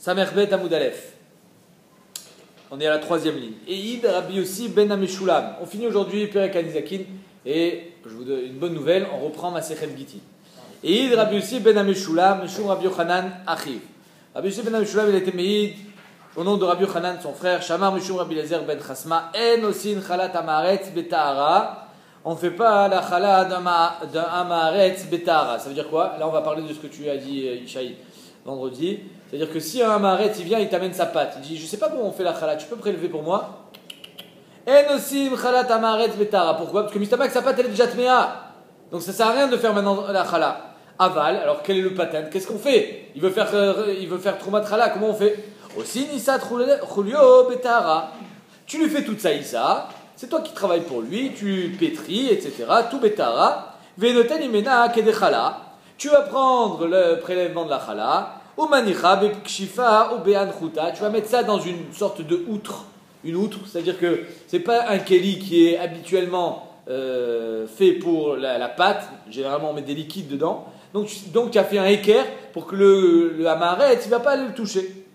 Samerbet Amoud Aleph. On est à la troisième ligne. Eid Rabbi Yossi ben Ameshulam. On finit aujourd'hui Perek Anizakin et je vous donne une bonne nouvelle, on reprend Masechet Gitin. Eid Rabbi Yossi ben Ameshulam, Meshum Rabbi Yochanan Achiv. Rabbi Yossi ben Ameshulam, il a été Meïd au nom de Rabbi Yochanan, son frère, Shamar Meshum Rabbi Lezer ben Chasma, En Osin Chalat Amaretz Betahara. On ne fait pas la chala d'un Amaretz Betahara. Ça veut dire quoi? Là, on va parler de ce que tu as dit, Ishaï, vendredi. C'est-à-dire que si un Amaretz, il vient, il t'amène sa pâte. Il dit, je ne sais pas comment on fait la chala, tu peux prélever pour moi? En Osim Chalat Amaretz Betahara. Pourquoi? Parce que Mistamak, sa pâte, elle est déjà tméa. Donc ça ne sert à rien de faire maintenant la chala. Aval, alors quel est le patent? Qu'est-ce qu'on fait? Il veut faire Troumat Chala, comment on fait? Aussi Nissat Chulio Betahara. Tu lui fais toute ça, Issa. C'est toi qui travailles pour lui, tu pétris, etc. Tout Betahara. Venoten Imena Kedechala. Tu vas prendre le prélèvement de la chala. Ou manicha, bekshifa, ou be'anchuta. Tu vas mettre ça dans une sorte de outre. Une outre, c'est-à-dire que c'est pas un keli qui est habituellement fait pour la pâte. Généralement, on met des liquides dedans. Donc tu as fait un équerre pour que le hamaretz, il ne va pas aller le toucher.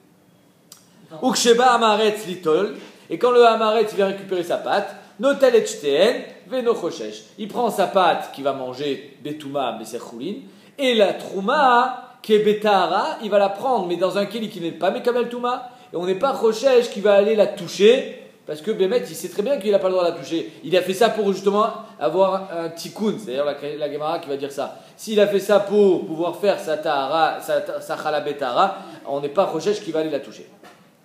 Ou ksheba hamaretz litol. Et quand le hamaretz vient récupérer sa pâte, notel et shteen, veno choshesh. Il prend sa pâte qui va manger betouma, beserchoulin, et la trouma qui est betahara, il va la prendre, mais dans un keli qui n'est pas mekamel touma, et on n'est pas choshesh qui va aller la toucher, parce que Bémet, il sait très bien qu'il n'a pas le droit de la toucher. Il a fait ça pour justement avoir un tikkun, c'est-à-dire la Gemara qui va dire ça. S'il a fait ça pour pouvoir faire sa tahara, sa chala betahara, on n'est pas choshesh qui va aller la toucher.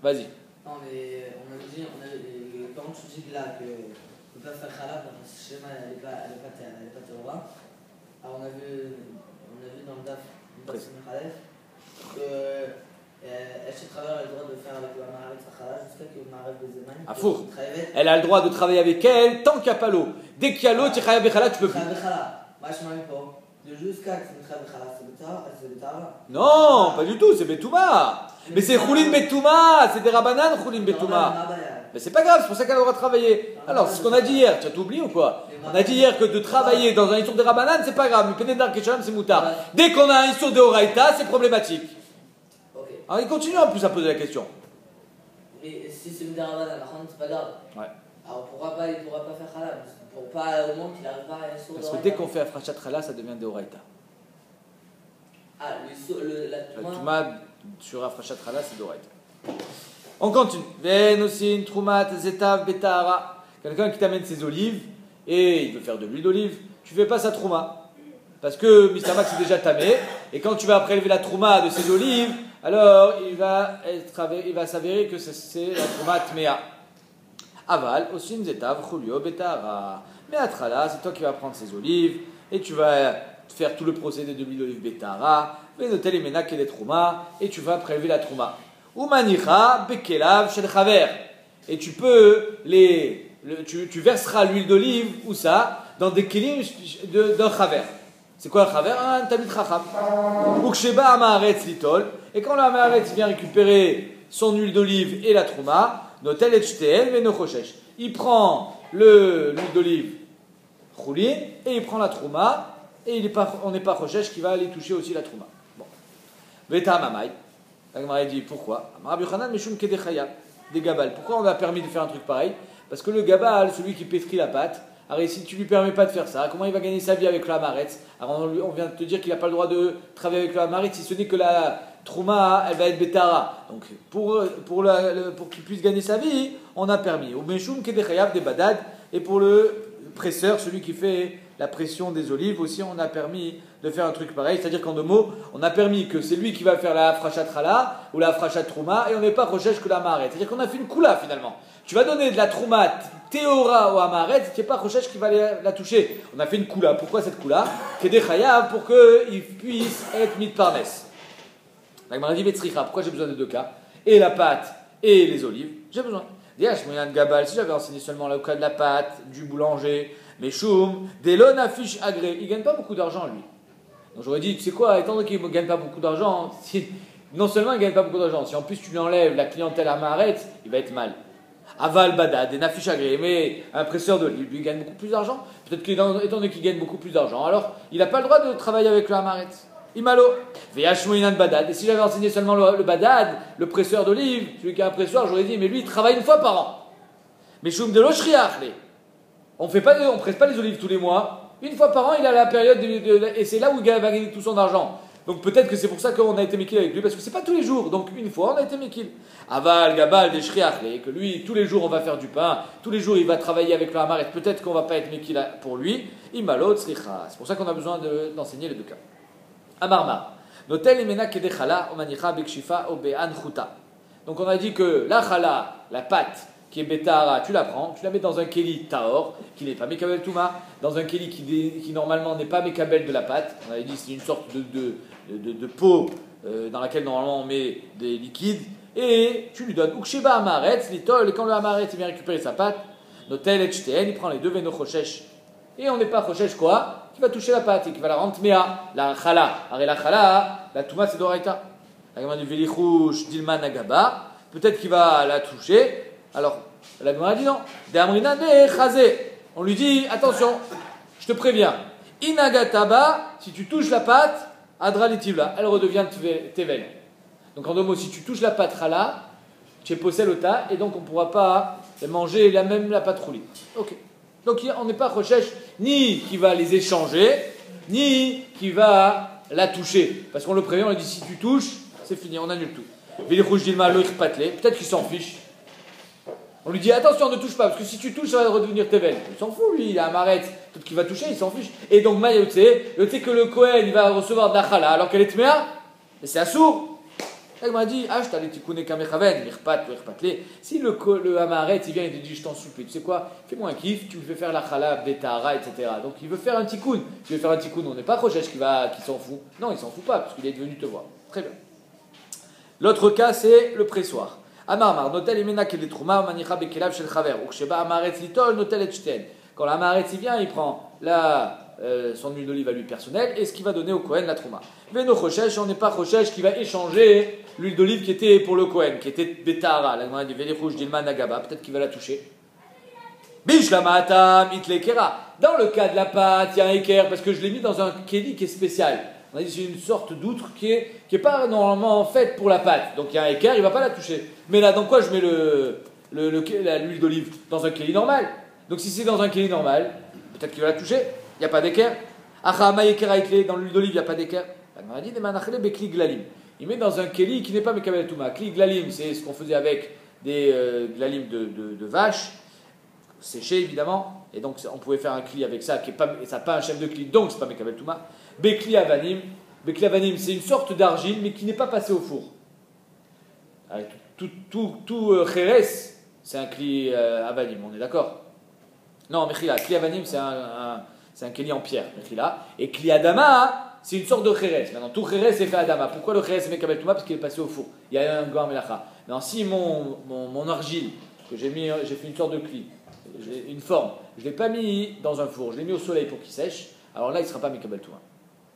Vas-y. Non, mais on avait dit, quand tu dis là que ne peut pas faire chala parce que ce schéma elle n'est pas théora. Alors on a vu dans le DAF que Eshet Travers a le droit de faire avec le Maharet Chala jusqu'à que le Maharet Bezeman. À four. Elle a le droit de travailler avec elle tant qu'il n'y a pas l'eau. Dès qu'il y a l'eau, tu travailles avec chala, tu peux plus. Moi je m'en vais pas. Jusqu'à que tu travailles avec c'est Betahara. Non, pas du tout, c'est Betouma. Mais c'est Choulin Betouma, c'est des Rabanan Choulin Betouma. Mais c'est pas grave, c'est pour ça qu'elle aura travaillé. Alors, c'est ce qu'on a dit hier, tu as tout oublié ou quoi? On a dit hier que de travailler dans un Issour de Rabanan, c'est pas grave, mais Penedar Keshalam, c'est moutard. Dès qu'on a un Issour de Horaïta, c'est problématique. Alors, il continue en plus à poser la question. Mais si c'est une Rabanan, c'est pas grave. Ouais. Alors, il pourra pas faire Khala, pour pas au moins qu'il arrive pas à un Issour de Parce que dès qu'on fait Afrachat Khala, ça devient de Horaïta. Ah, la Touma sur Afrachat Khala, c'est d'Horaïta. On continue. Venosin, Troumat, Zetav, Betahara. Quelqu'un qui t'amène ses olives et il veut faire de l'huile d'olive, tu fais pas sa Trouma. Parce que Mistamak c'est déjà tamé. Et quand tu vas prélever la Trouma de ses olives, alors il va s'avérer que c'est la Trouma Tmea. Aval, Osin, Zetav, Chulio, Betahara. Mais Atrala, c'est toi qui vas prendre ses olives et tu vas faire tout le procédé de l'huile d'olive Betahara. Venotel Imena Kedet Trouma. Et tu vas prélever la Trouma. Ou manicha bekelav shel chaver. Et tu peux tu verseras l'huile d'olive ou ça dans des kelim d'un chaver. C'est quoi un chaver? Un tamid chacham. Ou ksheba amaretz litol. Et quand l'amaretz vient récupérer son huile d'olive et la trouma, notel et shteen veno choshesh. Il prend l'huile d'olive choulin et il prend la trouma et on n'est pas choshesh qui va aller toucher aussi la trouma. Bon. Veta mamai. La Gemara dit pourquoi? Rabbi Yochanan Meshum Kedechaya, des gabal. Pourquoi on a permis de faire un truc pareil? Parce que le gabal, celui qui pétrit la pâte, alors si tu lui permets pas de faire ça, comment il va gagner sa vie avec le hamaretz? Alors on vient de te dire qu'il n'a pas le droit de travailler avec le hamaretz si ce n'est que la trouma, elle va être betara. Donc pour qu'il puisse gagner sa vie, on a permis. Au Meshum Kedechaya des badad, et pour le presseur, celui qui fait la pression des olives aussi, on a permis de faire un truc pareil, c'est-à-dire qu'en deux mots, on a permis que c'est lui qui va faire la frachat chala ou la frachat trouma et on n'est pas recherche que la maret. C'est-à-dire qu'on a fait une koula finalement. Tu vas donner de la trouma théora ou amaret, tu n'es pas recherche qui va la toucher. On a fait une koula. Pourquoi cette koula? Kedé chayav pour qu'il puisse être mis de parnes. La Gemara dit betzricha. Pourquoi j'ai besoin des deux cas? Et la pâte et les olives. J'ai besoin. Diach moyen de gabal. Si j'avais enseigné seulement le cas de la pâte, du boulanger, mais choum, Delon affiche agré. Il gagne pas beaucoup d'argent lui. Donc j'aurais dit, tu sais quoi, étant donné qu'il ne gagne pas beaucoup d'argent, non seulement il ne gagne pas beaucoup d'argent, si en plus tu lui enlèves la clientèle à Maharet, il va être mal. Aval Badad, des nafiches agréés, mais un presseur d'olive, lui gagne beaucoup plus d'argent. Peut-être qu'étant donné qu'il gagne beaucoup plus d'argent, alors il n'a pas le droit de travailler avec le Hamaret. Imalo. Veyashmoinan badad. Et si j'avais enseigné seulement le badad, le presseur d'olive, celui qui a un pressoir, j'aurais dit, mais lui, il travaille une fois par an. Mais choum de l'oshriach, on presse pas les olives tous les mois. Une fois par an, il a la période et c'est là où il va gagner tout son argent. Donc peut-être que c'est pour ça qu'on a été mekil avec lui, parce que c'est pas tous les jours. Donc une fois, on a été mekil. Aval, gabal, des shriach, que lui, tous les jours, on va faire du pain. Tous les jours, il va travailler avec le hamaret. Peut-être qu'on va pas être mekil pour lui. Imalot, sricha. C'est pour ça qu'on a besoin d'enseigner les deux cas. Amarma. Notel imena kedechala, omanicha bekshifa obean chuta. Donc on a dit que la chala, la pâte, qui est betahara, tu la prends, tu la mets dans un keli taor, qui n'est pas mekabel touma, dans un keli qui normalement n'est pas mekabel de la pâte. On avait dit c'est une sorte de pot dans laquelle normalement on met des liquides, et tu lui donnes uksheba amaret, litol, et quand le amaret vient récupérer sa pâte, notel et chteen, il prend les deux veno choshesh. Et on n'est pas choshesh quoi? Qui va toucher la pâte et qui va la rendre mea, la chala. Arrête la chala, la touma c'est doraita. La gamme du velichouch dilman agaba, peut-être qu'il va la toucher. Alors, la Gemara dit non. On lui dit, attention, je te préviens. Inagataba, si tu touches la pâte, adralitivla, elle redevient tevel. Donc en deux mots, si tu touches la pâte rala, tu es posselota, et donc on ne pourra pas manger la pâte roulée. Ok. Donc on n'est pas recherche ni qui va les échanger, ni qui va la toucher. Parce qu'on le prévient, on lui dit, si tu touches, c'est fini, on annule tout. Peut-être qu'il s'en fiche. On lui dit attention, ne touche pas, parce que si tu touches, ça va redevenir tevel. Il s'en fout, lui, il a un maret, peut-être qu'il va toucher, il s'en fiche. Et donc, le fait que le Kohen, il va recevoir de la chala, alors qu'elle est tmea, et c'est assourd. Elle m'a dit, ah, je t'allais tikouner kamechaven, si le amaret, il vient et te dit, je t'en supplie, tu sais quoi, fais-moi un kiff, tu me fais faire la chala, betara, etc. Donc, il veut faire un tikkun. Tu veux faire un tikkun, on n'est pas prochèche qui s'en fout. Non, il s'en fout pas, parce qu'il est venu te voir. Très bien. L'autre cas, c'est le pressoir. Amar, notel imena kele trouma, manicha bekelav shel chaver. Uksheba amaretz litol, notel et shten. Quand l'amaretz il vient, il prend son huile d'olive à lui personnelle et ce qu'il va donner au Kohen, la trouma. Veno choshesh, on n'est pas choshesh qui va échanger l'huile d'olive qui était pour le Kohen, qui était betara. La Gemara dit velichouch dilman nagaba, peut-être qu'il va la toucher. Bish la matam itlekera. Dans le cas de la pâte, il y a un équerre parce que je l'ai mis dans un kéli qui est spécial. On a dit c'est une sorte d'outre qui est pas normalement faite pour la pâte. Donc il y a un équerre, il ne va pas la toucher. Mais là, dans quoi je mets l'huile d'olive? Dans un kéli normal. Donc si c'est dans un kéli normal, peut-être qu'il va la toucher. Il n'y a pas d'équerre. Achama équerre dans l'huile d'olive, il n'y a pas d'équerre. On a dit des manachle bekli glalim. Il met dans un kéli qui n'est pas mekabel touma. Kli glalim, c'est ce qu'on faisait avec des glalim de vache, séché évidemment. Et donc on pouvait faire un kli avec ça, et ça n'a pas un chef de kli, donc c'est pas mekabel touma. Bekli avanim. Bekli avanim, c'est une sorte d'argile, mais qui n'est pas passé au four. Tout Kheres, c'est un kli avanim, on est d'accord? Non, Mechila, kli avanim, c'est un kli en pierre, Mechila. Et kli adama, c'est une sorte de Kheres. Maintenant, tout Kheres est fait adama. Pourquoi le Kheres est mekabel touma? Parce qu'il est passé au four. Il y a un goar melacha. Maintenant, si mon argile, que j'ai fait une sorte de kli, une forme, je ne l'ai pas mis dans un four, je l'ai mis au soleil pour qu'il sèche, alors là, il ne sera pas mekabel touma.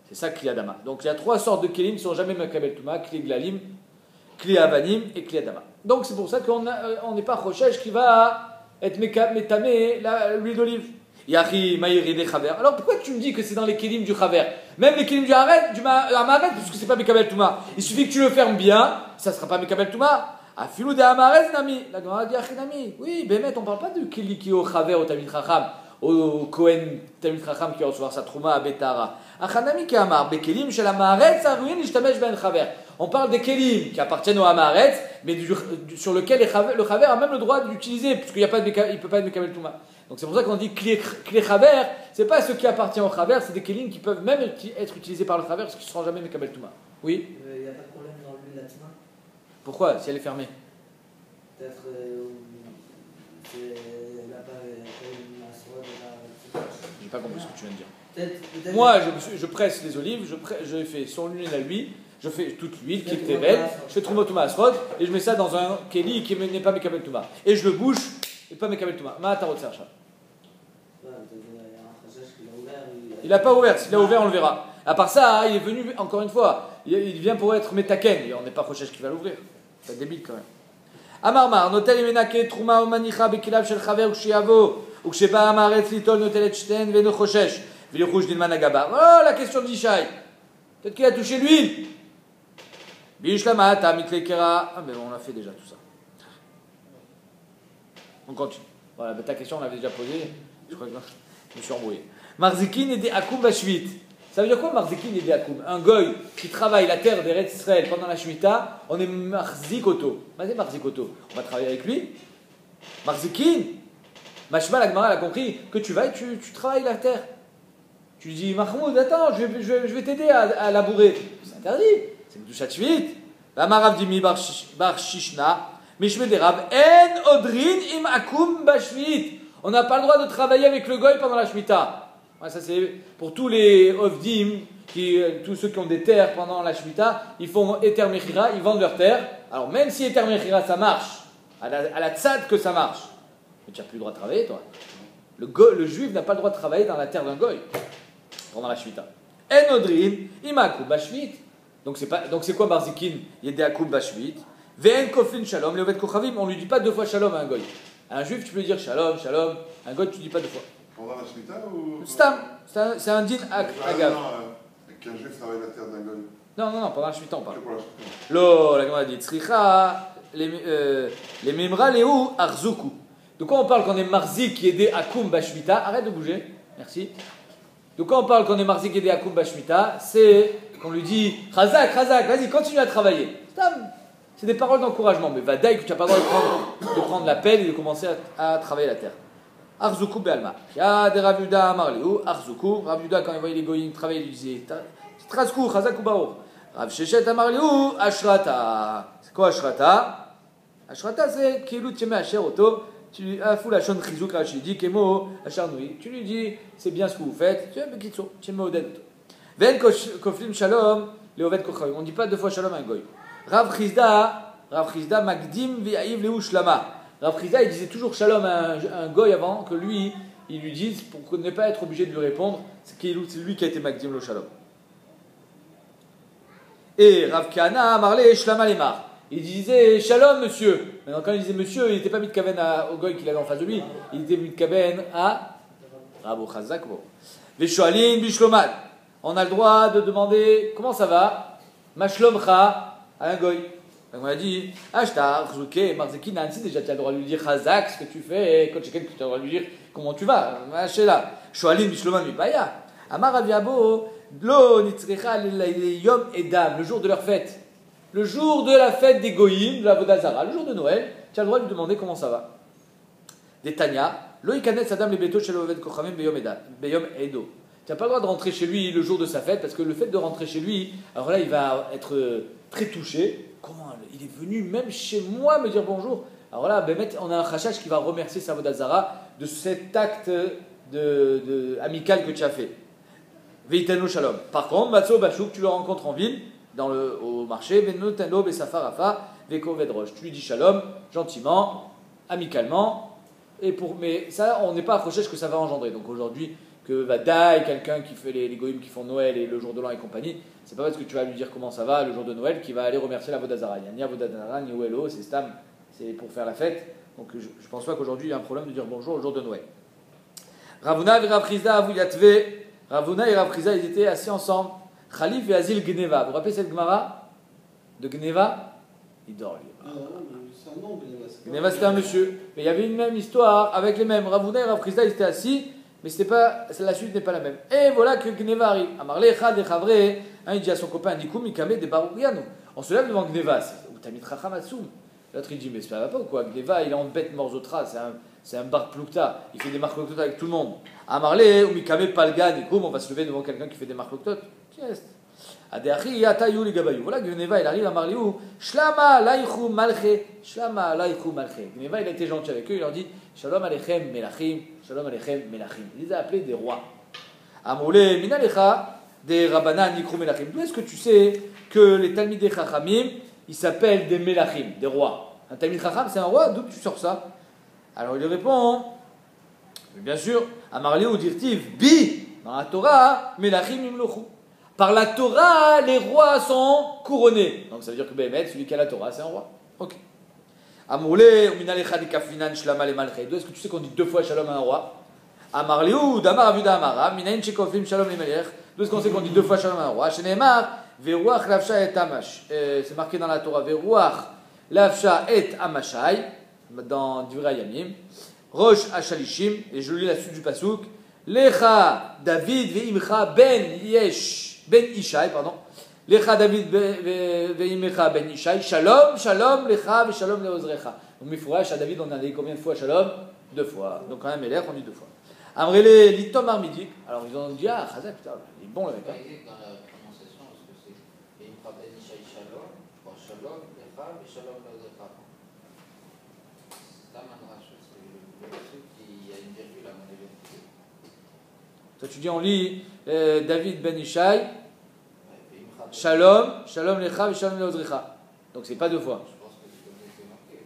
C'est ça, Kli Adama. Donc il y a trois sortes de Kelim qui ne sont jamais Mekabel Touma, Kli Glalim, Kli Avanim et Kli Adama. Donc c'est pour ça qu'on n'est pas Rochesh qui va être Metamé l'huile d'olive. Yahi Maïri des Chaver. Alors pourquoi tu me dis que c'est dans les Kelim du Chaver? Même les Kelim du Amaret, parce que c'est pas Mekabel Touma. Il suffit que tu le fermes bien, ça ne sera pas Mekabel Touma. Afilou de Amaret, Nami. La Gemara dit Nami. Oui, Bémet, on ne parle pas de Keli qui est au Chaver, au Tamid Chacham. Au Kohen Tamid Chacham qui va recevoir sa trouma à Betara. Achanami qui amar, Bekelim chez la Maaretz, Aruin, Ishtamesh ben Chaver. On parle des Kelim qui appartiennent au Maaretz, mais sur lequel le Chaver a même le droit d'utiliser, puisqu'il ne peut pas être Mekabel Touma. Donc c'est pour ça qu'on dit Kli Chaver, c'est pas ce qui appartient au Chaver, c'est des Kelim qui peuvent même être utilisés par le Chaver, parce qu'ils ne seront jamais Mekabel Touma. Oui? Il n'y a pas de problème dans l'huile latine. Pourquoi? Si elle est fermée? Peut-être J'ai pas compris ce que tu viens de dire. Peut-être. Moi, je presse les olives, je fais son huile à lui, je fais toute l'huile qui est belle, je fais Trumotouma Asrod, et je mets ça dans un Keli qui n'est pas Mekabel Touma. Et je le bouche, et pas Mekabel Touma. Ma tarot sercha. Il n'a pas ouvert, s'il a ouvert, on le verra. À part ça, il est venu, encore une fois, il vient pour être Metaken, et on n'est pas Rochesh qui va l'ouvrir. C'est débile quand même. Amarmar, notel imenake Trouma Omanicha Bekilav Shel Chaver Ukshiavo. Uksheba Amaretz Litol Notelet Shten Veno Choshesh. Oh, la question d'Ishaï. Peut-être qu'il a touché l'huile. Bishlama, tamit lekera. Ah, mais bon, on a fait déjà tout ça. On continue. Voilà, ta question, on l'avait déjà posée. Je crois que je me suis embrouillé. Marzikin et des akoum bashvit. Ça veut dire quoi, Marzikin et des akoum? Un goy qui travaille la terre des Eretz Israël pendant la Shemitah, on est Marzikoto. Vas-y, Marzikoto. On va travailler avec lui. Marzikin. Mashma, la Gemara, elle a compris que tu vas et tu travailles la terre. Tu lui dis, Mahmoud, attends, je vais t'aider à labourer. C'est interdit. C'est Kedushat Shvit. La Marav Dimi bar Shishna. Mishme des Rav. En Odrin im akum bashvit. On n'a pas le droit de travailler avec le goy pendant la Shemitah. Ouais, ça c'est pour tous les Ovdim, tous ceux qui ont des terres pendant la Shemitah, ils font Eter Mechira, ils vendent leurs terres. Alors même si Eter Mechira ça marche, à la tzad que ça marche, mais tu n'as plus le droit de travailler toi. Le juif n'a pas le droit de travailler dans la terre d'un goy pendant la Shemitah. En Odrin im akum bashvit. Donc c'est quoi Barzikin? Yedé akum bashvit. Ve'en kofin shalom, leovet kochavim. On ne lui dit pas deux fois shalom à un goy. À un juif, tu peux lui dire shalom, shalom. À un goy, tu ne dis pas deux fois. Pendant la Shemitah ou. Stam. C'est un din agav. Qu'un juif travaille la terre d'un goy. Non, pendant la Shemitah, on parle. Que pour la Shemitah. Lo, la Gemara dit tzricha, les memra lehu arzuku. De quoi on parle quand on est marzik qui est des akum bashmita? Arrête de bouger, merci. De quoi on parle quand on est marzik qui est des akum bashmita? C'est qu'on lui dit Chazak, vas-y, continue à travailler. Stam. C'est des paroles d'encouragement, mais vadaï que tu n'as pas le droit de prendre la pelle et de commencer à travailler la terre. Arzuku be'alma. Il y a des Rav Yuda Amarliou, Arzuku. Rav Yuda, quand il voyait les goyim travailler, il lui disait Trasku, Chazaku Baor. Rav Shechet Amarliou, Ashrata. C'est quoi Ashrata? Ashrata, c'est Kilut Tcheme Asher Oto. Tu lui fous la chonne Chizuk Rachidi, Kemo, Acharnoui. Tu lui dis c'est bien ce que vous faites. Tu es Bekitso, Tcheme Oded. Ven Koflim Shalom, Leovet Kochavim. On ne dit pas deux fois Shalom à un goy. Rav Chizda Magdim Viaïv Leu Shlama. Rav Chizda il disait toujours shalom à un goy avant que lui il lui dise pour ne pas être obligé de lui répondre, c'est lui qui a été Magdim le shalom. Et Rav Kana Marlé Shlama Lemar. Il disait shalom monsieur. Maintenant quand il disait monsieur, il n'était pas mitkaven au goy qu'il avait en face de lui, il était mitkaven à Rabou Chazak. Veshoalin Bishlomad. On a le droit de demander comment ça va, Mashlomcha. À un goy. Donc on a dit, Ashtar, Zouké, Marzeki, Nancy, déjà tu as le droit de lui dire Chazak, ce que tu fais, et quand tu as le droit de lui dire comment tu vas. Là. Shoalim, Bishloman, Mipaya. Amar Aviabo, Lo, Nitzrecha, Yom Edam, le jour de leur fête. Le jour de la fête des Goyim, de la Vodazara, le jour de Noël, tu as le droit de lui demander comment ça va. Des Tanya, Lo, Ikanet, Sadam, les Beto, chez l'Oved Kochamim, Beyom Edo. Tu n'as pas le droit de rentrer chez lui le jour de sa fête, parce que le fait de rentrer chez lui, alors là il va être très touché. Comment il est venu même chez moi me dire bonjour? Alors là, on a un chachash qui va remercier sa Vodazara de cet acte amical que tu as fait. Veitano shalom. Par contre, Matzo Bachouk, tu le rencontres en ville, au marché, Benotano Besafarafa, Veko Vedroche. Tu lui dis shalom, gentiment, amicalement, mais ça, on n'est pas à recherche que ça va engendrer. Donc aujourd'hui, que Vadaï, quelqu'un qui fait les goïms qui font Noël et le jour de l'an et compagnie, c'est pas parce que tu vas lui dire comment ça va le jour de Noël qu'il va aller remercier la Vodazara. Il n'y a ni Vodazara ni Oelo, c'est Stam, c'est pour faire la fête. Donc je pense pas qu'aujourd'hui il y a un problème de dire bonjour le jour de Noël. Ravuna et Rav Chizda Avuyatve. Ravuna et Rav Chizda ils étaient assis ensemble. Khalif et Azil Gneva. Vous vous rappelez cette Gemara de Gneva? Il dort lui. C'est un nom, Gneva c'était un monsieur. Mais il y avait une même histoire avec les mêmes. Ravuna et Rav Chizda ils étaient assis. Mais la suite n'est pas la même. Et voilà que Gneva arrive. Amarle Chad et Chavre, il dit à son copain Nikum Mikame de Barugiano. On se lève devant Gneva, ou Tamit Rachamatsum. L'autre il dit mais ça va pas ou quoi? Gneva il est en bête morzotra, c'est un bar plukta, il fait des marloktot avec tout le monde. Amarle ou Mikame Palga Nikum, on va se lever devant quelqu'un qui fait des marloktot. Tiens, Adeachi Yatayu les Gabayou. Voilà Gneva il arrive à Marliou. Shlama Laïchou Malche. Shlama Laïchou Malche. Gneva il a été gentil avec eux, il leur dit Shalom Alechem Melachim. Shalom Alechem Melachim. Il les a appelés des rois. Amoulé Minalecha des Rabbanan Nikru Melachim. D'où est-ce que tu sais que les Talmidei Chachamim ils s'appellent des Melachim, des rois? Un Talmid Chacham c'est un roi, d'où tu sors ça? Alors il lui répond bien sûr, Amarliou dirtiv Bi dans la Torah Melachim Imlochu. Par la Torah, les rois sont couronnés. Donc ça veut dire que Béhémet, celui qui a la Torah, c'est un roi. Ok. Amoulé, Minalecha de Kafinan Shlama le Malche. D'où est-ce que tu sais qu'on dit deux fois Shalom à un roi? Amarliou, Damar Avuda Amara, Minayin Shekofim Shalom le Melech. D'où est-ce qu'on sait qu'on dit deux fois shalom à un roi? Chez Neymar, veruach lavsha et amash. C'est marqué dans la Torah, veruach lavsha et amashai, dans Divrei Yamim. Rosh Hashalishim, et je lis la suite du pasouk. Lecha David ve'imcha ben Ishai, pardon. Lecha David ve'imcha ben Ishai. Shalom, shalom lecha ve'shalom le'ozrecha. Donc, Mifouach, à David, on a dit combien de fois shalom? 2 fois. Donc, quand même, Melech, on dit 2 fois. Amrele litom armidik. Alors, ils ont dit, ah, Chazak, putain, il est bon le mec. Dans la prononciation, est-ce que c'est ve'imcha ben Ishai shalom, ou shalom lecha ve'shalom le'ozrecha? C'est ça, Mandrash, c'est le truc qui a une virgule à mon avis. Toi, tu dis, on lit David ben Ishai. Shalom, shalom lecha, shalom leozrecha. Donc c'est pas 2 fois. Je pense que c'est marqué.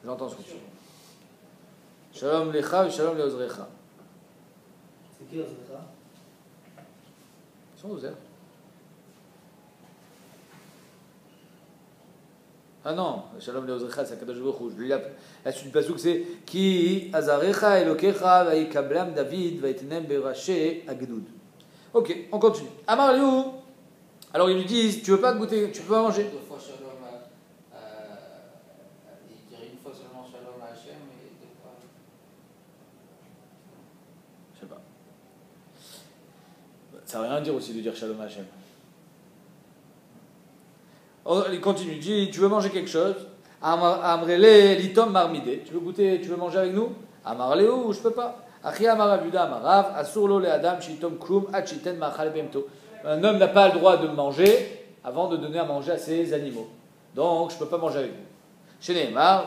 J'entends ce que tu dis. Shalom lecha, shalom leozrecha. C'est qui Ozrecha? Ils sont ouverts. Ah non, shalom leozrecha, c'est Kadosh Baruch Hu. Je lis la suite du pasuk, c'est Ki azarecha elokecha vaikablam David vaitnem beraché agdud. Ok, on continue. Amar Liu. Alors ils lui disent, tu veux pas goûter, tu peux pas manger. 2 fois shalom il dirait une fois seulement shalom à Hachem et 2 fois. Je sais pas. Ça veut rien dire aussi de dire shalom Hachem. Il continue, il dit, tu veux manger quelque chose? Amrele litom marmide. Tu veux goûter, tu veux manger avec nous? Amarleu, je peux pas. Achia amaravuda amarav, asurlo le adam shitom klum achiten machal bemto. Un homme n'a pas le droit de manger avant de donner à manger à ses animaux. Donc, je ne peux pas manger avec vous. Chez Neymar,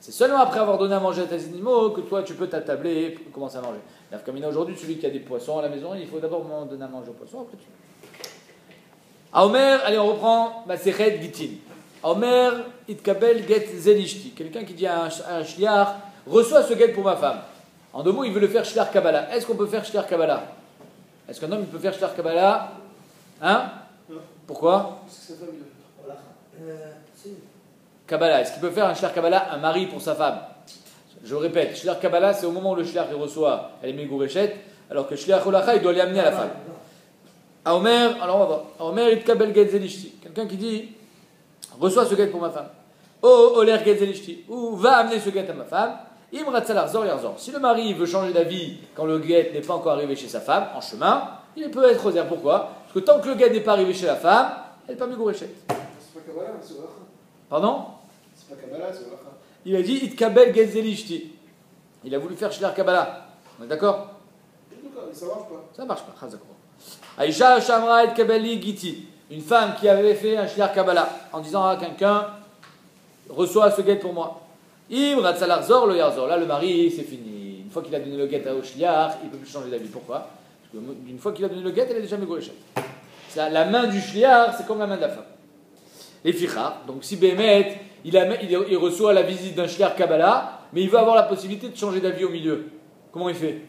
c'est seulement après avoir donné à manger à tes animaux que toi, tu peux t'attabler et commencer à manger. Comme il y a aujourd'hui, celui qui a des poissons à la maison, il faut d'abord donner à manger aux poissons, après tu. Aomer, allez, on reprend Masechet Gitin. Aomer, itkabel get zelishti. Quelqu'un qui dit à un shliach, reçois ce get pour ma femme. En 2 mots, il veut le faire shliach Kabbalah. Est-ce qu'on peut faire shliach Kabbalah? Est-ce qu'un homme il peut faire shliach Kabbalah? Hein? Non. Pourquoi? Parce que sa femme, il le fait. Si. Kabbalah. Est-ce qu'il peut faire un shliach Kabbalah, un mari pour sa femme? Je répète, shliach Kabbalah, c'est au moment où le shliach il reçoit, elle est megourechet, alors que shliach Holacha, il doit l'amener à la femme. À Omer, alors on va voir. À Omer, itkabel get zelishti. Quelqu'un qui dit, reçois ce get pour ma femme. Oh, oler get zelishti. Ou va amener ce get à ma femme. Si le mari veut changer d'avis quand le guet n'est pas encore arrivé chez sa femme, en chemin, il peut être rosaire. Pourquoi? Parce que tant que le guet n'est pas arrivé chez la femme, elle n'est pas migouréchet. C'est pas Kabbalah, c'est Olacha. Pardon? C'est pas Kabbalah, c'est Olacha. Il a dit Itkabel Getzelishti. Il a voulu faire Shler Kabbalah. On est d'accord? Ça marche pas. Ça marche pas. Aïcha Shamra Itkabeli Giti. Une femme qui avait fait un Shler Kabbalah en disant à quelqu'un, reçois ce guet pour moi. Là, le mari, c'est fini. Une fois qu'il a donné le guet au shliach, il ne peut plus changer d'avis. Pourquoi? Parce qu'une fois qu'il a donné le guet, elle est déjà mégouréchet. La main du shliach, c'est comme la main de la femme. Les fichas, donc si Bémet, il reçoit la visite d'un shliach Kabbalah, mais il veut avoir la possibilité de changer d'avis au milieu. Comment il fait?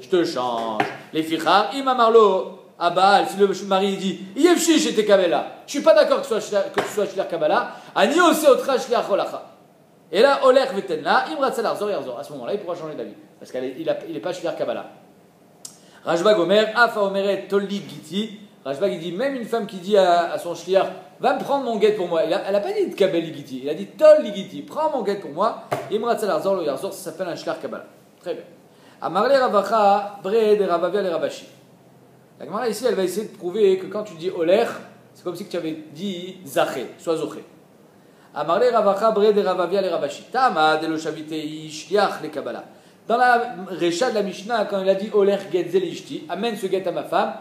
Je te change. Les fichas, imamarlo. Ah bah, si le mari dit Yevshi chez Kabbalah, je suis pas d'accord que tu sois shliach Kabbalah, ani oseotra shliach holacha. Et là, Oler vetenla, imratzalar zor yarzor. À ce moment-là, il pourra changer d'avis. Parce qu'il n'est pas shliach Kabbalah. Rajbag Omer, Afa Omeret Tolli Giti. Rajbag il dit même une femme qui dit à son shliach, va me prendre mon guet pour moi. Elle n'a pas dit Kabeli Giti, il a dit Tolli Giti, prends mon guet pour moi. Imratzalar zor lo yarzor, ça s'appelle un shliach Kabbalah. Très bien. Amarle Ravacha, Bre de Ravavia le Rabashi. La Gemara ici, elle va essayer de prouver que quand tu dis Oler, c'est comme si tu avais dit Zaché, soit Zoché. Amarle Ravacha bre de Ravavia le Rabashi. Tama de lo shavitei shliach le Kabbalah. Dans la Recha de la Mishnah, quand il a dit Oler getzel ishti, amène ce guet à ma femme,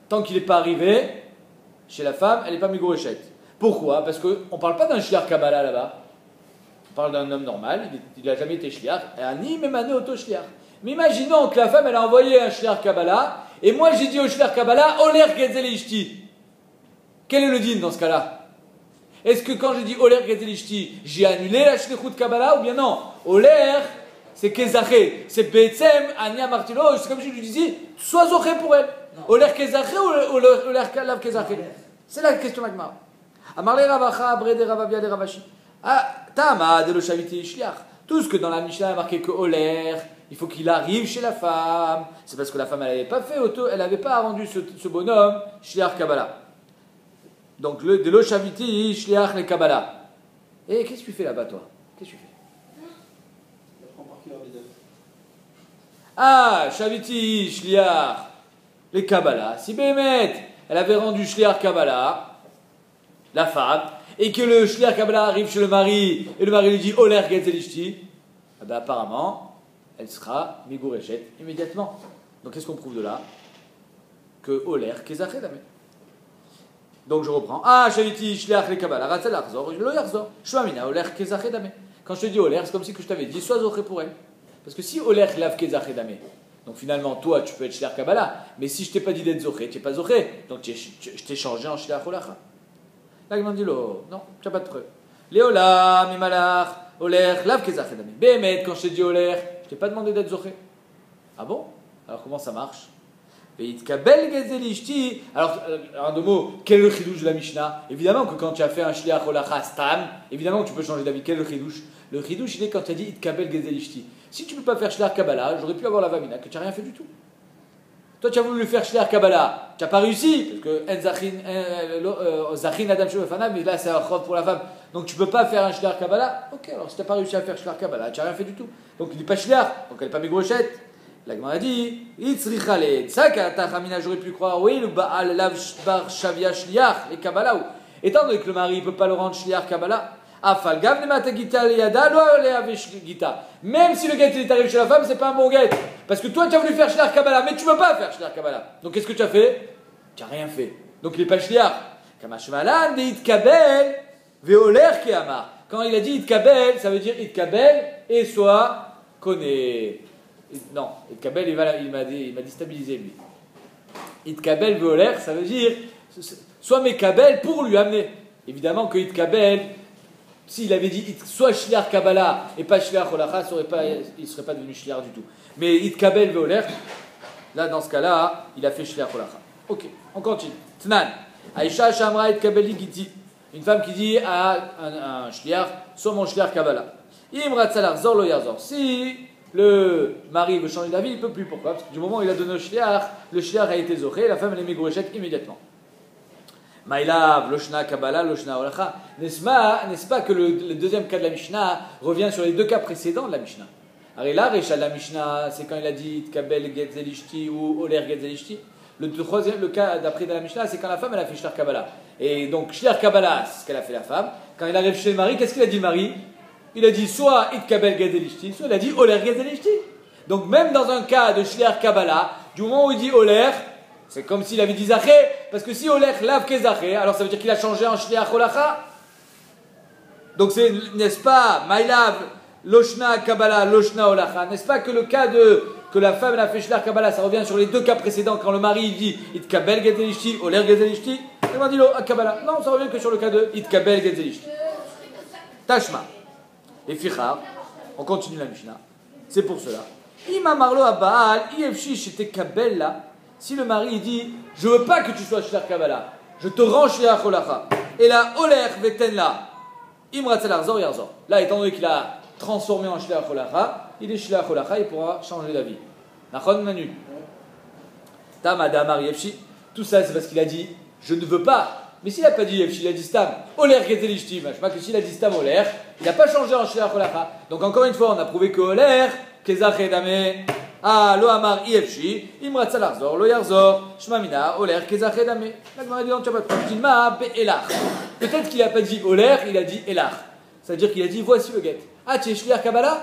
tant qu'il n'est pas arrivé chez la femme, elle n'est pas migouréchet. Pourquoi? Parce qu'on ne parle pas d'un shliach Kabbalah là-bas. On parle d'un homme normal, il n'a jamais été shliach. Ani memane auto shliach. Mais imaginons que la femme, elle a envoyé un shliach Kabbalah. Et moi j'ai dit au shliach Kabbalah, Oler getzel ishti. Quel est le din dans ce cas-là? Est-ce que quand j'ai dit Oler getzel ishti, j'ai annulé la shlichut Kabbalah ou bien non? Oler, c'est kezaché, c'est betzem, ania martilo, c'est comme je lui disais, sois zoché pour elle. Oler kezaché ou Oler kalav kezaché? C'est la question Magmar. Amarle Ravacha, Bre de Ravavia de Ravashi. Ah, Tama de lo shaviti shliach. Tout ce que dans la Mishnah a marqué que Oler, il faut qu'il arrive chez la femme, c'est parce que la femme elle n'avait pas fait elle n'avait pas rendu ce bonhomme Shliach Kabbalah. Donc de l'Oshaviti, Shliach le Kabbalah. Et qu'est-ce que tu fais là-bas toi? Qu'est-ce que tu fais? Il apprend par cœur les deux. Ah, Shaviti, Shliach le Kabbalah. Si Béhémet, elle avait rendu Shliach Kabbalah, la femme, et que le Shliach Kabbalah arrive chez le mari, et le mari lui dit Oler Getzelishti, eh ben apparemment, elle sera Migourechet immédiatement. Donc qu'est-ce qu'on prouve de là? Que Oler Kezachedame. Donc je reprends. Ah, Shaviti, Shliach le Kabbalah, Ratzal Arzor, Lo Yarzor, Shwamina, Oler Kezachedame. Quand je te dis Oler, c'est comme si que je t'avais dit sois zoché pour elle. Parce que si Oler Lav Kezachedame, donc finalement toi tu peux être Shliach Kabbalah, mais si je t'ai pas dit d'être zoché, tu n'es pas zoché, donc je t'ai changé en Shliach Olacha. Là, il m'a dit, non, tu n'as pas de preuve. Léola, Mimalach, Oler, Lav Kezachedame. Béhémet, quand je t'ai dit Oler, je t'ai pas demandé d'être zoché. Ah bon? Alors comment ça marche? Alors, en deux mots, quel est le chidouche de la Mishnah? Évidemment que quand tu as fait un shliach olacha stam, évidemment que tu peux changer d'avis. Quel est le chidouche? Le chidouche, il est quand tu as dit itkabel gezelishti. Si tu ne peux pas faire shliach Kabbalah, j'aurais pu avoir la vamina, que tu n'as rien fait du tout. Toi, tu as voulu faire shliach Kabbalah, tu n'as pas réussi, parce que zachin adam shebefanav, mais là c'est un chov pour la femme. Donc tu ne peux pas faire un shliach Kabbalah. Ok, alors si tu n'as pas réussi à faire shliach Kabbalah, tu n'as rien fait du tout. Donc il n'est pas shliach, donc elle n'est pas migrochette. La Gemara dit, j'aurais pu croire, oui, le Baal Lav Bar Shavia Shliach, les Kabbalah. Étant donné que le mari ne peut pas le rendre Shliach Kabbalah, même si le guet est arrivé chez la femme, c'est pas un bon guet. Parce que toi, tu as voulu faire Shliach Kabbalah, mais tu ne peux pas faire Shliach Kabbalah. Donc qu'est-ce que tu as fait? Tu n'as rien fait. Donc il n'est pas Shliach. Kamashmalan de Itkabel, Veoler Keamar. Quand il a dit Itkabel, ça veut dire Itkabel et soit connaît. Non, Itkabel, il m'a déstabilisé lui. Itkabel Veoler, ça veut dire soit Mekabel pour lui amener. Évidemment que Itkabel, s'il avait dit soit Shliach Kabbalah et pas Shliach Olacha, il ne serait pas devenu Shliach du tout. Mais Itkabel Veoler, là dans ce cas-là, il a fait Shliach Olacha. Ok, on continue. Tnan, Aïcha Shamra Itkabel Giti, une femme qui dit à un Shliach, soit mon Shliach Kabbalah. Imrat Salar Zor Lo Yazor. Si le mari veut changer d'avis, il ne peut plus. Pourquoi? Parce que du moment où il a donné au shliach, le shliach a été zoché, la femme elle est migrouchette immédiatement. Maïlav, Loshna, Kabbalah, Loshna, Olacha. N'est-ce pas que le deuxième cas de la Mishnah revient sur les deux cas précédents de la Mishnah? Alors là, Récha de la Mishnah, c'est quand il a dit Tkabel Getzelishti ou Oler Getzelishti. Le cas d'après de la Mishnah, c'est quand la femme elle a fait shliach Kabbalah. Et donc shliach Kabbalah, c'est ce qu'elle a fait la femme. Quand il arrive chez le mari, qu'est-ce qu'il a dit le mari? Il a dit soit Itkabel Gezelishti, soit il a dit Oler Gezelishti. Donc même dans un cas de Shliach Kabbalah, du moment où il dit Oler, c'est comme s'il avait dit Zaché, parce que si Oler Lav Kezaché, alors ça veut dire qu'il a changé en Shliach Olacha. Donc c'est, n'est-ce pas, Maïlav, Loshna Kabbalah, Loshna Olacha, n'est-ce pas que le cas que la femme a fait Shliach Kabbalah, ça revient sur les deux cas précédents, quand le mari il dit Itkabel Gezelishti, Oler Gezelishti, il m'a dit Kabbalah. Non, ça revient que sur le cas de Itkabel Gezelishti. Tashma. Et Fichar, on continue la Mishnah. C'est pour cela. Ima marlo abal, ifshi shete kabel là. Si le mari dit, je veux pas que tu sois shliach Kabbalah, je te rends shliach Olacha. Et là, oler veten là. Imratzal arzor yarzor. Là, étant donné qu'il a transformé en shliach Olacha, il est shliach Olacha, il pourra changer d'avis. Nachon Manu. Tamadamar yefshi. Tout ça, c'est parce qu'il a dit, je ne veux pas. Mais s'il n'a pas dit Yefshi, il a dit Stam, Oler Gezelishti, je sais que s'il a dit Stam Oler, il n'a pas changé en Shliach Olacha. Donc encore une fois, on a prouvé que Oler, Kezachedame, Lo Amar Yefshi, Imratzal Arzor, Lo Yarzor, Shmamina, Oler Kezachedame. La Gemara dit non, tu n'as pas de preuve. Ma Elach. Peut-être qu'il n'a pas dit Oler, il a dit Elach. C'est-à-dire qu'il a dit voici le guet. Ah, tu es Shliach Kabbalah?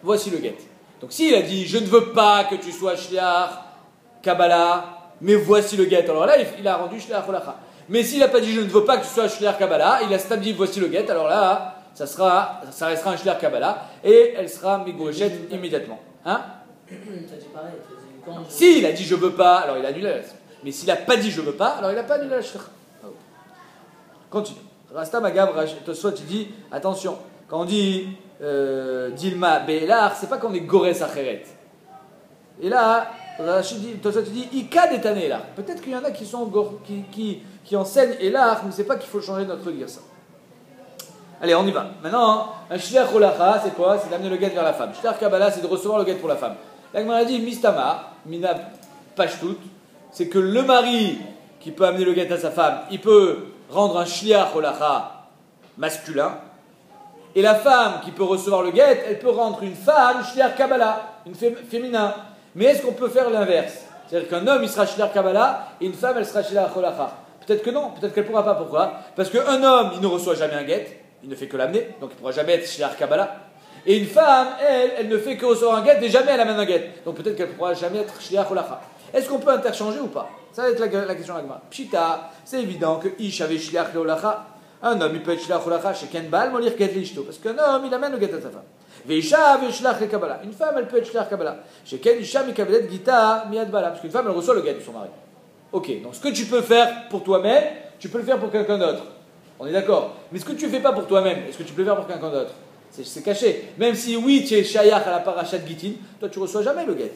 Voici le guet. Donc s'il a dit je ne veux pas que tu sois Shliach Kabbalah, mais voici le guet, alors là, il a rendu Shliach Olacha. Mais s'il n'a pas dit je ne veux pas que tu sois un shliach Kabbalah, il a dit voici le guet, alors là, ça restera un shliach Kabbalah et elle sera migrouchette immédiatement. Hein? Si il a dit je veux pas, alors il a annulé la leçon. Mais s'il n'a pas dit je veux pas, alors il n'a pas annulé la leçon. Continue. Rasta Magav, soit tu dis attention, quand on dit Dilma Be'elar, c'est pas qu'on est Gores Acheret. Et là, Rachid dit, toi tu dis Ika détané là. Peut-être qu'il y en a qui sont qui enseignent Elar, mais c'est pas qu'il faut changer notre dire ça. Allez, on y va. Maintenant, un shliach holacha, c'est quoi? C'est d'amener le guet vers la femme. Shliach kabbalah, c'est de recevoir le guet pour la femme. La Gemara dit mistama, mina pashtut, c'est que le mari qui peut amener le guet à sa femme, il peut rendre un shliach holacha masculin. Et la femme qui peut recevoir le guet, elle peut rendre une femme shliach kabbalah, une féminin. Mais est-ce qu'on peut faire l'inverse? C'est-à-dire qu'un homme, il sera shliach kabbalah et une femme, elle sera shliach holacha. Peut-être que non, peut-être qu'elle ne pourra pas. Pourquoi? Parce qu'un homme, il ne reçoit jamais un guet, il ne fait que l'amener, donc il ne pourra jamais être shliach kabbalah. Et une femme, elle ne fait que recevoir un guet et jamais elle amène un guet. Donc peut-être qu'elle ne pourra jamais être shliach holacha. Est-ce qu'on peut interchanger ou pas? Ça va être la question de la Gemara. Pshita, c'est évident que ish avait shliach holacha. Un homme, il peut être shliach holacha chez Ken Baal, molir get l'ishto. Parce qu'un homme, il amène le guet à sa femme. Veisha shliach le kabbalah. Une femme, elle peut être shliach kabbalah. Chez Ken isha mikabelet gita miad bala. Parce qu'une femme, elle reçoit le guet de son mari. Ok, donc ce que tu peux faire pour toi-même, tu peux le faire pour quelqu'un d'autre. On est d'accord. Mais ce que tu ne fais pas pour toi-même, est-ce que tu peux le faire pour quelqu'un d'autre? C'est caché. Même si oui, tu es shayach à la parachat Gitin, toi tu ne reçois jamais le guet.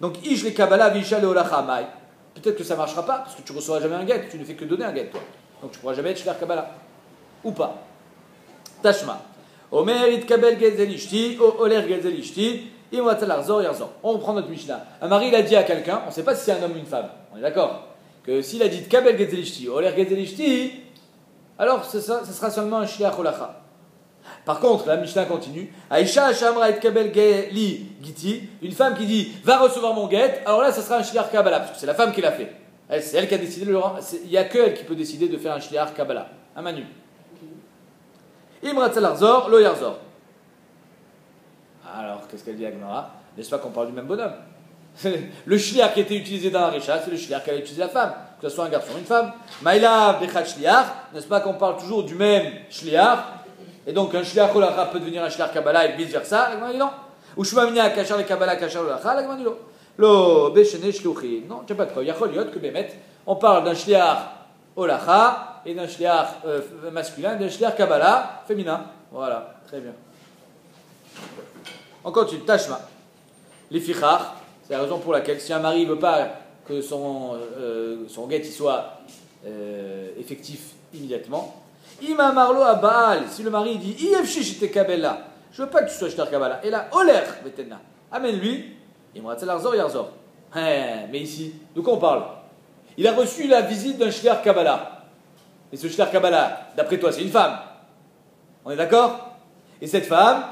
Donc ish le kabbalah veisha le holacha mai. Peut-être que ça ne marchera pas, parce que tu ne recevras jamais un guet, tu ne fais que donner un guet, toi. Donc tu ne pourras jamais être shliach kabbalah. Ou pas. Tashma. Omer itkabel gezelishti, oler gezelishti, imwatalarzor yarzor. On reprend notre Mishnah. Un mari, il a dit à quelqu'un, on ne sait pas si c'est un homme ou une femme, on est d'accord, que s'il a dit tkabel gezelishti, oler gezelishti, alors ce sera seulement un shliach holacha. Par contre, la Mishnah continue. Aïcha Shamra et Kabel Li Giti, une femme qui dit va recevoir mon guet, alors là, ça sera un shliach kabbalah, parce que c'est la femme qui l'a fait. C'est elle qui a décidé il n'y a que elle qui peut décider de faire un shliach kabbalah. Un manu. Imrat Salarzor, lo yarzor. Alors, qu'est-ce qu'elle dit à Gemara? N'est-ce pas qu'on parle du même bonhomme? Le shliach qui était utilisé dans la Récha, c'est le shliach qu'elle a utilisé la femme, que ce soit un garçon ou une femme. Maïla Bechat shliach, n'est-ce pas qu'on parle toujours du même shliach? Et donc un shliach holacha peut devenir un shliach kabbalah et vice versa. La Gemara dit non. Ou shmamina kachar le kabbalah kachar holacha. La Gemara dit non. Lo beshene shluchim. Non, tu n'as pas de preuve. Yachol yot que bemet. On parle d'un shliach holacha et d'un shliach masculin, d'un shliach kabbalah féminin. Voilà, très bien. On continue. Tashma. Les fichach. C'est la raison pour laquelle si un mari ne veut pas que son guet soit effectif immédiatement. Ima marlo à Baal, si le mari dit je veux pas que tu sois shliach kabbalah. Et là, oler betenna, amène-lui. Imratzel yarzor. Mais ici, de quoi on parle? Il a reçu la visite d'un shliach kabbalah. Et ce shliach kabbalah, d'après toi, c'est une femme. On est d'accord? Et cette femme,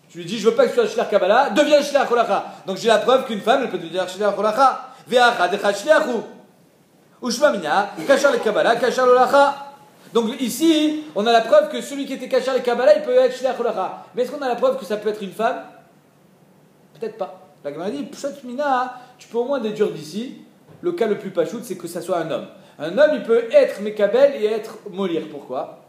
tu lui dis je veux pas que tu sois shliach kabbalah, deviens shliach holacha. Donc j'ai la preuve qu'une femme, elle peut devenir shliach holacha. Ve'acha decha shliachu. Ushma mina, kachar le kabbalah, kachar holacha. Donc ici, on a la preuve que celui qui était kachar les Kabbalah, il peut être shliach holacha. Mais est-ce qu'on a la preuve que ça peut être une femme? Peut-être pas. La Gemara dit, pshat mina, tu peux au moins déduire d'ici, le cas le plus pachout, c'est que ça soit un homme. Un homme, il peut être mekabel et être molir. Pourquoi?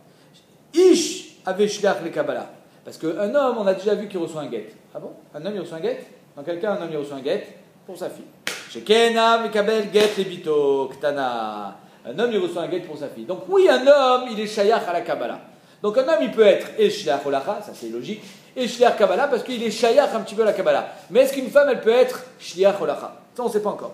Ish avait shliach les Kabbalah. Parce qu'un homme, on a déjà vu qu'il reçoit un guet. Ah bon? Un homme, il reçoit un guet? Dans quel cas un homme, il reçoit un guet? Pour sa fille. Shekena mekabel get lebito ktana. Un homme, il reçoit un guet pour sa fille. Donc oui, un homme, il est shayach à la Kabbalah. Donc un homme, il peut être et shliach holacha, ça c'est logique, et shliach Kabbalah, parce qu'il est shayach un petit peu à la Kabbalah. Mais est-ce qu'une femme, elle peut être shliach holacha? Ça, on ne sait pas encore.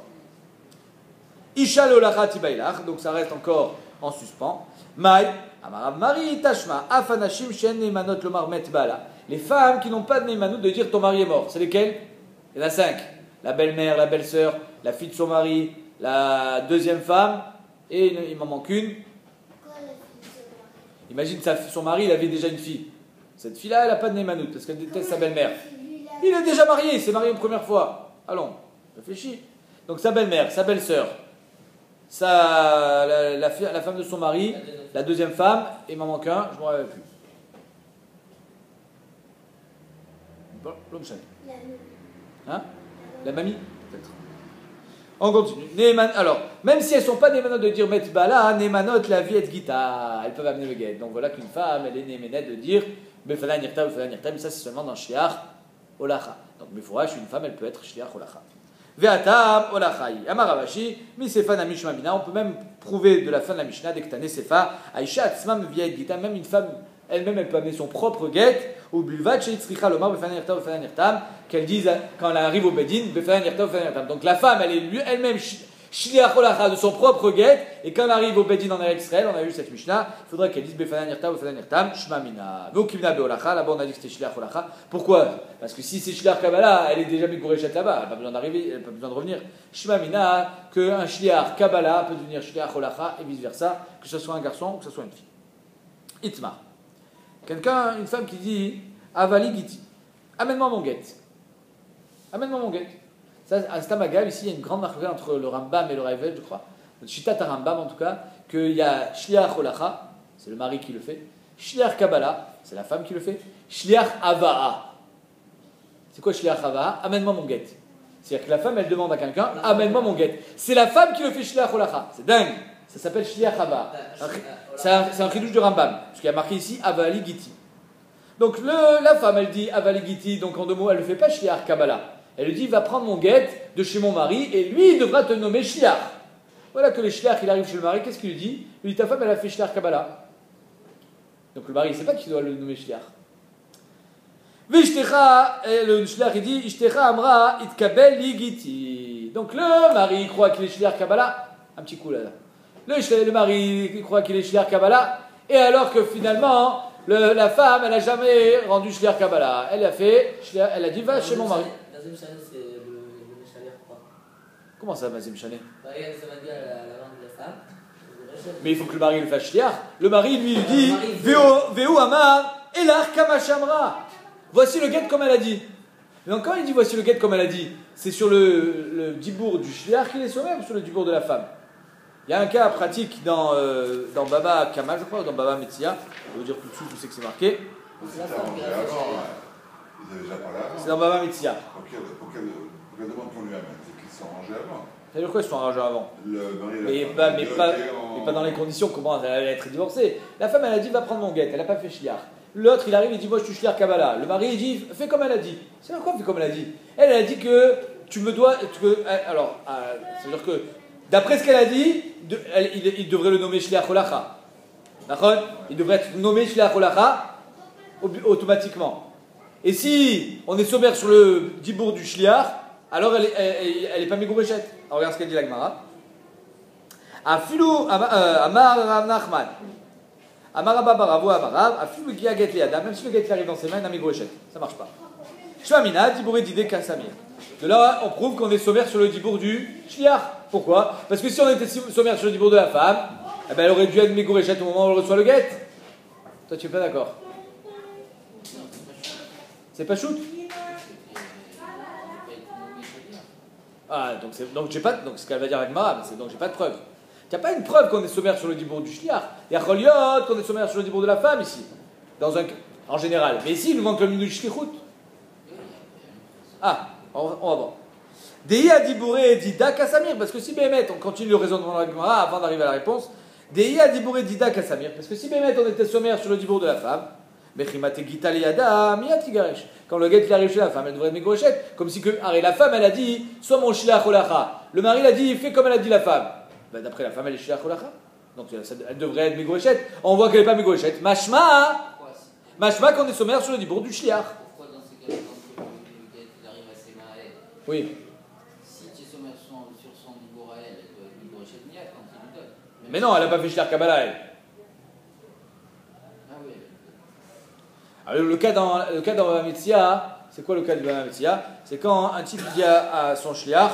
Isha holacha tibailach, donc ça reste encore en suspens. Maï, amarav mari, tashma, afanashim shen nemanot lomar met bala. Les femmes qui n'ont pas de nemanut de dire ton mari est mort, c'est lesquelles? Il y en a 5. La belle-mère, la belle-sœur, la fille de son mari, la deuxième femme, et il m'en manque une. Imagine son mari, il avait déjà une fille. Cette fille-là, elle n'a pas de némanout parce qu'elle déteste sa belle-mère. Il est déjà marié, il s'est marié une première fois. Allons, réfléchis. Donc sa belle-mère, sa belle-sœur, la femme de son mari, la deuxième femme, et il m'en manque un, je ne m'en rappelle plus. L'homme chaîne. Hein? La mamie? Peut-être. On continue. Alors, même si elles ne sont pas némanot de dire metbala, némanot la vie et gita, elles peuvent amener le guet. Donc voilà qu'une femme, elle est néménet de dire befana nirta, mais ça c'est seulement dans shliach holacha. Donc mefourash, une femme, elle peut être shliach holacha. Ve'atam holachai. Amaravashi, misefa namishma bina. On peut même prouver de la fin de la Mishnah, dès que tu as nesefa, aisha atzmam via et gita, même une femme, elle-même, elle peut amener son propre guet, ou bilvat sheitzricha lomar befana nirta, qu'elle dise quand elle arrive au bedin, befana nirta. Donc la femme, elle est elle-même Shliach Olacha de son propre guet, et quand on arrive au Bedin en Eretz Israël, on a vu cette Mishnah, il faudra qu'elle dise Befana Nirtam, Befana Nirtam, Shma Mina. Veukivna Beolacha, là-bas on a dit que c'était Shliach Olacha. Pourquoi? Parce que si c'est Shliach Kabbalah, elle est déjà Migourechet là-bas, elle n'a pas besoin d'arriver, elle n'a pas besoin de revenir. Shma Mina, qu'un Shliach Kabbalah peut devenir Shliach Olacha, et vice-versa, que ce soit un garçon ou que ce soit une fille. Itma. Quelqu'un, une femme qui dit Avali Giti, amène-moi mon guet. Amène-moi mon guet. Ça, à Stamagab, ici, il y a une grande marque entre le Rambam et le Ravel, je crois. Le Shitat Rambam, en tout cas, qu'il y a Shliach Olacha, c'est le mari qui le fait. Shliach Kabbalah, c'est la femme qui le fait. Shliach Ava'a. C'est quoi Shliach Ava'a? Amène-moi mon guet. C'est-à-dire que la femme, elle demande à quelqu'un, amène-moi mon guet. C'est la femme qui le fait Shliach Olacha. C'est dingue. Ça s'appelle Shliach Ava'a. C'est un chidouche de Rambam. Parce qu'il y a marqué ici Avali Giti. Donc la femme, elle dit Avali Giti, donc en deux mots, elle ne fait pas Shliach Kabbalah. Elle lui dit, va prendre mon guet de chez mon mari et lui, il devra te nommer Shliach. Voilà que le Shliach, il arrive chez le mari, qu'est-ce qu'il lui dit? Il lui dit, ta femme, elle a fait Shliach Kabbalah. Donc le mari, il ne sait pas qu'il doit le nommer Shliach. V'ishtecha, le Shliach, il dit, Ishtecha amra itkabel ligiti. Donc le mari, il croit qu'il est Shliach Kabbalah. Un petit coup là. Le mari, il croit qu'il est Shliach Kabbalah. Et alors que finalement, la femme, elle n'a jamais rendu Shliach Kabbalah. Elle a fait, elle a dit, va chez mon mari. C'est le Meshaler, quoi. Comment ça, Mazé Mishané? Ça va dire à la langue de la femme. Mais il faut que le mari le fasse shliach. Le mari, lui, il dit Veo Amar, Elar Kamashamra. Voici le guet comme elle a dit. Mais quand il dit voici le guet comme elle a dit, c'est sur le dibour du shliach qu'il est sommaire ou sur le dibour de la femme? Il y a un cas pratique dans Baba Kamal, je crois, ou dans Baba Metzia. Je vais vous dire tout de suite où c'est que c'est marqué. C'était arrangé avant, ouais. Ils avaient déjà parlé avant. C'est dans Baba Metzia. Pour quelle demande qu'on lui amène? C'est qu'ils se sont arrangés avant. Ça veut dire quoi, ils se sont arrangés avant? Le mari et la Mais femme, pas dans les conditions, comment elle allait être divorcée. La femme, elle a dit, va prendre mon guet, elle n'a pas fait shliach. L'autre, il arrive, il dit, moi je suis shliach Kabbalah. Le mari, il dit, fais comme elle a dit. C'est quoi, fais comme elle a dit? Elle a dit que tu me dois. Alors, ça veut dire que, d'après ce qu'elle a dit, il devrait le nommer shliach Olacha. D'accord? Il devrait être nommé shliach Olacha automatiquement. Et si on est sommaire sur le dibour du shliach, alors elle est pas mégouréchet. Alors regarde ce qu'elle dit la Gemara. Afilu Amar Rav Nachman. Amar Abba Baravu Amarav. Afilu qui a get les Adam. Même si le get arrive dans ses mains, il n'a mégouréchet. Ça marche pas. Shvamina dibouré d'idée Kassamir. De là, on prouve qu'on est sommaire sur le dibour du shliach. Pourquoi? Parce que si on était sommaire sur le dibour de la femme, eh ben elle aurait dû être mégouréchet au moment où elle reçoit le get. Toi, tu es pas d'accord? C'est pas shoot? Ah, donc j'ai pas, donc ce qu'elle va dire avec Mara, c'est donc j'ai pas de preuve. Il n'y a pas une preuve qu'on est sommaire sur le dibour du shliach. Il y a Choliot qu'on est sommaire sur le dibour de la femme ici, en général. Mais ici, il nous manque le minute shlichut. Ah, on va voir. Dei a dibouré dida kasamir, parce que si Bémet, on continue le raisonnement de la Gemara avant d'arriver à la réponse. Dei a dibouré dida kasamir, parce que si Bémet on était sommaire sur le dibour de la femme. Quand le guet arrive chez la femme, elle devrait être mégouréchette. Comme si la femme, elle a dit, sois mon shliach Olacha. Le mari, il a dit, fais comme elle a dit la femme. Ben, d'après la femme, elle est shliach Olacha. Donc elle devrait être mégouréchette. On voit qu'elle n'est pas mégouréchette. Mashma qu'on est sommaire sur le dibour du shliach. Pourquoi dans ces cas-là, quand le guet arrive à ses mains à elle, Oui. si tu es sommaire sur son dibour à elle, elle doit être mégouréchette niat quand il lui donne. Mais non, elle n'a pas fait shliach Kabbalah, elle. Ah oui. Alors, le cas dans la Metzia, c'est quoi le cas de la Metzia? C'est quand un type dit à son shliach,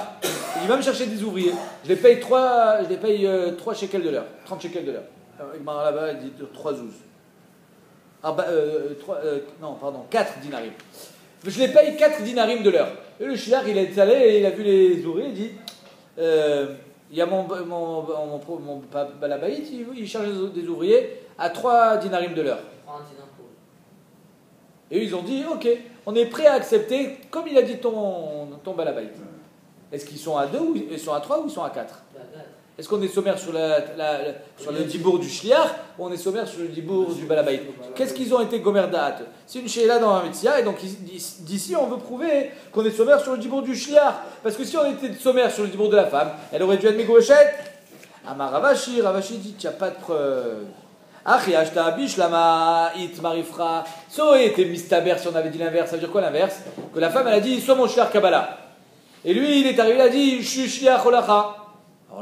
il va me chercher des ouvriers, je les paye 3 shekels de l'heure, 30 shekels de l'heure. Alors, là-bas, il dit 3 zouz. 4 dinarim. Je les paye 4 dinarim de l'heure. Et le shliach, il est allé et il a vu les ouvriers, il dit, il y a mon balabaït, il cherche des ouvriers à 3 dinarim de l'heure. Et eux, ils ont dit, ok, on est prêt à accepter, comme il a dit ton balabaït. Est-ce qu'ils sont à 2, ou ils sont à 3 ou ils sont à 4? Est-ce qu'on est sommaire sur le dibour du shliach ou on est sommaire sur le dibour du balabaït? Qu'est-ce qu'ils ont été gomer da'at? C'est une sheila dans la Metzia, et donc d'ici on veut prouver qu'on est sommaire sur le dibour du shliach. Parce que si on était sommaire sur le dibour de la femme, elle aurait dû être mégouréchette. Amar Ravashi dit, tu n'as pas de preuve. Ça aurait été mistaber si on avait dit l'inverse. Ça veut dire quoi l'inverse? Que la femme elle a dit sois mon shliach Kabbalah. Et lui il est arrivé, il a dit je suis shliach Olacha.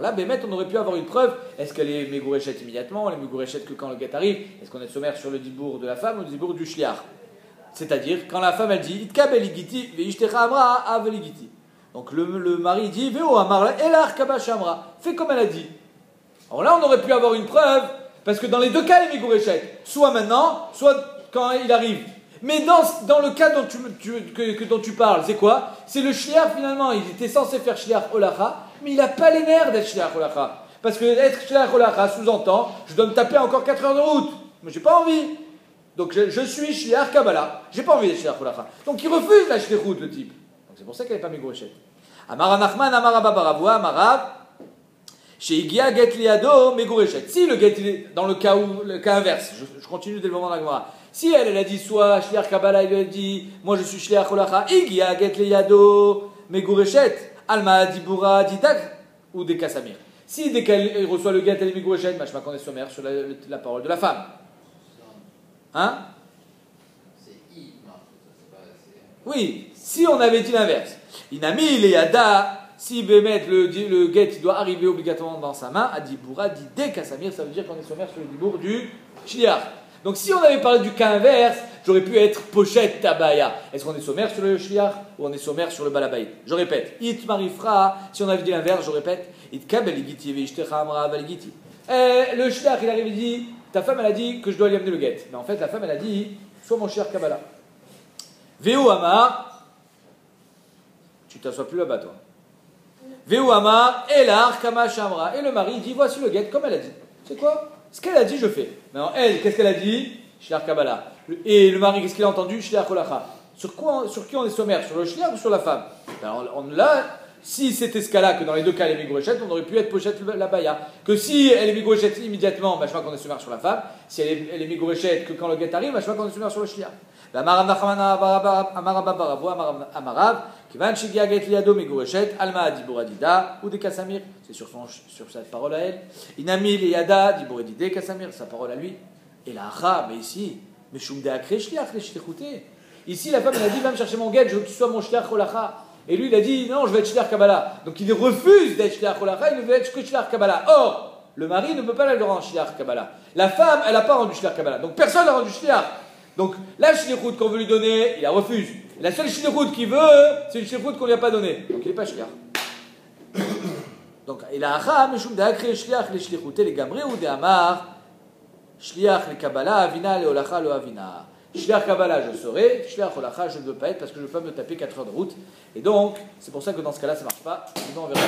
Alors là, Bémet, on aurait pu avoir une preuve. Est-ce qu'elle est Megourechet immédiatement, elle est Megourechet que quand le guet arrive? Est-ce qu'on est sommaire sur le dibour de la femme ou le dibour du shliach? C'est-à-dire, quand la femme elle dit Itka beligiti, veishtecha amra aveligiti. Donc le mari dit Veo amar elar kabashamra. Fais comme elle a dit. Alors là, on aurait pu avoir une preuve, parce que dans les deux cas, elle est Megourechet. Soit maintenant, soit quand il arrive. Mais dans le cas dont tu parles, c'est quoi? C'est le shliach finalement. Il était censé faire shliach holacha, mais il n'a pas les nerfs d'être shliach holacha. Parce que être shliach holacha sous-entend, je dois me taper encore 4 heures de route. Mais j'ai pas envie. Donc je suis shliach kabbalah. J'ai pas envie d'être shliach holacha. Donc il refuse la shlichut, le type. Donc c'est pour ça qu'elle n'est pas Megourechet. Amar Nachman, Amar Abba Baravua, Amarav, chez Igia get liado Megourechet. Si le get est dans le cas inverse, je continue dès le moment de la Gemara. Si elle a dit soit shliach kabbalah, il lui a dit moi je suis shliach holacha, Igia get liado Megourechet, Alma dibura didak ou des kasamir. Si dès qu'elle reçoit le get, elle est Megourechet, je m'accorde sommaire sur la parole de la femme. Hein? C'est I, non, c'est pas. Oui, si on avait dit l'inverse. Inami le yada, si Bémet le get il doit arriver obligatoirement dans sa main, a dit bourra, dit dès Kassamir, ça veut dire qu'on est sommaire sur le dibour du shliach. Donc si on avait parlé du cas inverse, j'aurais pu être pochette tabaya. Est-ce qu'on est sommaire sur le shliach ou on est sommaire sur le balabay? Je répète, it marifra, si on avait dit l'inverse, je répète, it kabeligiti veishtecha amra valigiti. Le shliach il arrive et dit, ta femme elle a dit que je dois lui amener le get. Mais en fait la femme elle a dit, sois mon shliach kabbalah. Veo amar. Tu t'assois plus là-bas, toi. Veu amar, elar, kama shamra. Et le mari dit voici le guet, comme elle a dit. C'est quoi? Ce qu'elle a dit, je fais. Maintenant, elle, qu'est-ce qu'elle a dit? Shliach Kabbalah. Et le mari, qu'est-ce qu'il a entendu? Shliach Holacha. Sur qui on est sommaire? Sur le shliach ou sur la femme? Alors, là, si c'était ce cas-là, que dans les deux cas, elle est migrouchette, on aurait pu être pochette la baya. Que si elle est migrouchette immédiatement, je crois qu'on est sommaire sur la femme. Si elle est migrouchette, que quand le guet arrive, je crois qu'on est sommaire sur le shliach. Amarav, Kivan Shigia Get Liado Megourechet, Alma Diboradida, ou des Kassamir, c'est sur sa parole à elle. Inami Liada Diboradide Kassamir, sa parole à lui. Et la Acha, mais ici, Meshum de Akre Shliach, les Shlichouté. Ici, la femme, elle a dit va me chercher mon guet, je veux que tu sois mon Shliach Holacha. Et lui, il a dit non, je vais être Shliach Kabbalah. Donc il refuse d'être Shliach Holacha, il ne veut être que Shliach Kabbalah. Or, le mari ne peut pas le rendre Shliach Kabbalah. La femme, elle n'a pas rendu Shliach Kabbalah. Donc personne n'a rendu Shliach. Donc la shlichut qu'on veut lui donner, il la refuse. La seule shlichut qu'il veut, c'est une shlichut qu'on lui a pas donnée. Donc il n'est pas shliach. Donc il a acha mishum d'akre shliach les shlichut les gamre ou d'amar shliach les kabbalah avina le holacha le avina. Shliach kabbalah je saurai, shliach holacha je ne veux pas être parce que je ne veux pas me taper 4 heures de route. Et donc c'est pour ça que dans ce cas-là ça marche pas. Sinon on verra.